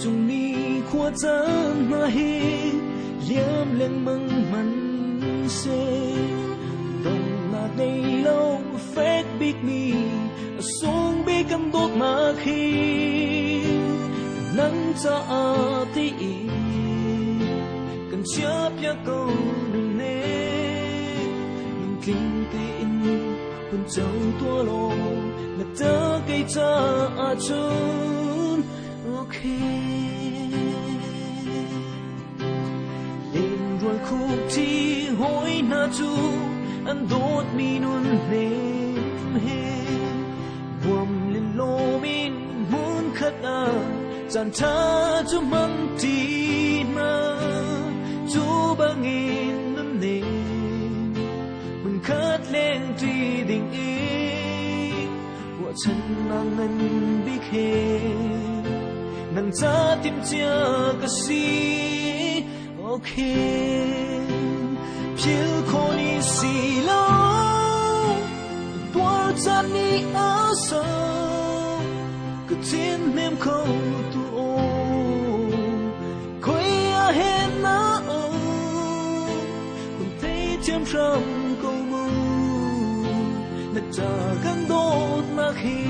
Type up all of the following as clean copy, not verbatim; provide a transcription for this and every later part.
中你或者那黑连连蒙蒙些，懂那内楼 fake big me， song big cầm đốt mà khi nắng cho tí cần chấp ya câu đừng nè kinh tin quân châu tua lô là tớ cây cha chun ok lên rồi khúc chi hối na chu anh đốt mi nun nêm he buồm lên lô min muốn khát chẳng tha cho măng tì mà chú ba nghìn năm nề mình khát lên tuy đình ý của chân nàng ngân biết hề nàng ra tim chia cả si ok phiêu khó đi xì lâu tua chân đi ở sâu cứ thiên em không tu ô khói hết na ô cùng thấy chém răng câu mưu nát trả găng đốt mà khi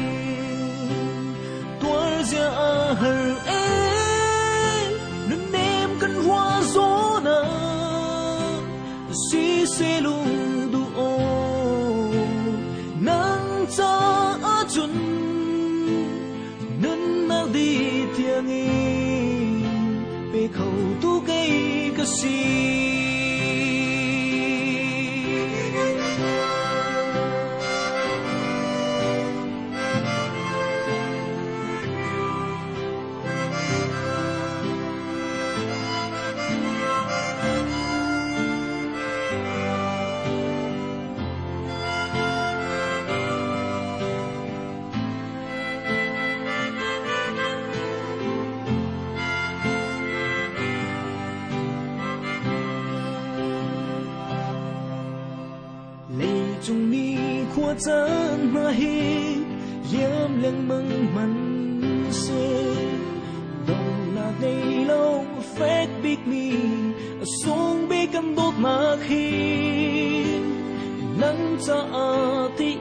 tua ra hờ nên em cần hoa gió na si se lung du ô nắng cha chun đi thiêng in về khẩu tu cây cái gì中你或者那黑炎凉蒙蒙些，懂那内楼 fake big me， song big cầm đốt mà khi nắng cho tí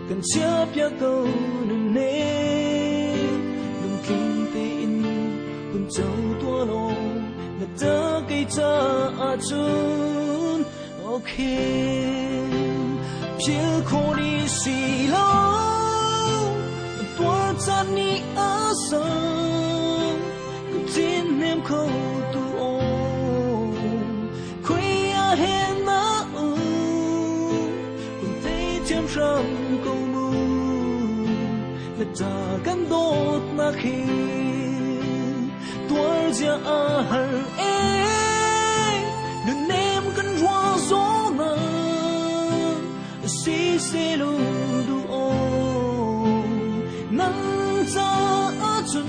cần chấp ya câu đừng nè đừng kinh tin quân châu tua lô là tớ cây cha chun ok phiêu khó đi xì lâu tua chân đi ở sâu cứ tin em không tu ô khói hết na u cùng thấy chém răng câu mưu là trả gắn đốt mà khi tua ra hờ đừng em cần hoa gió mà si se lung du ô nắng ra chun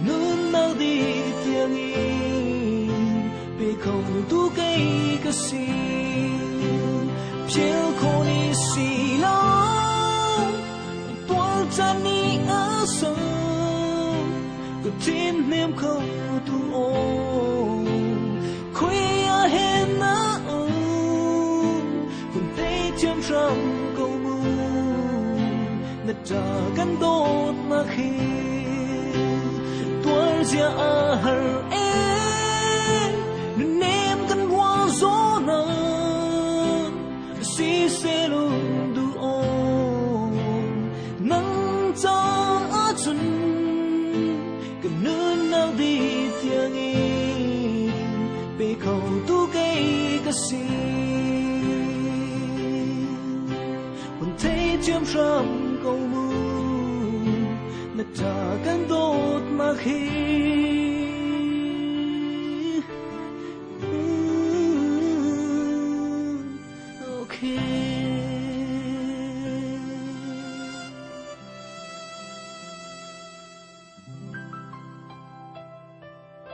nương nào đi thiêng in về khẩu tu cây cái gì phiêu khó đi xì lâu tua chân đi ở sâu cứ tin em không tu ô khói hết na ô cùng thấy chém răng câu mưu nát trả gắn đốt mà khi tua ra hờ nên em cần hoa gió na si se lung du ô nắng cha chun cần nơi nào đi thiêng in về khẩu tu cây cái gì còn thấy chém răng câu mưu nát trả gắn đốt mà khi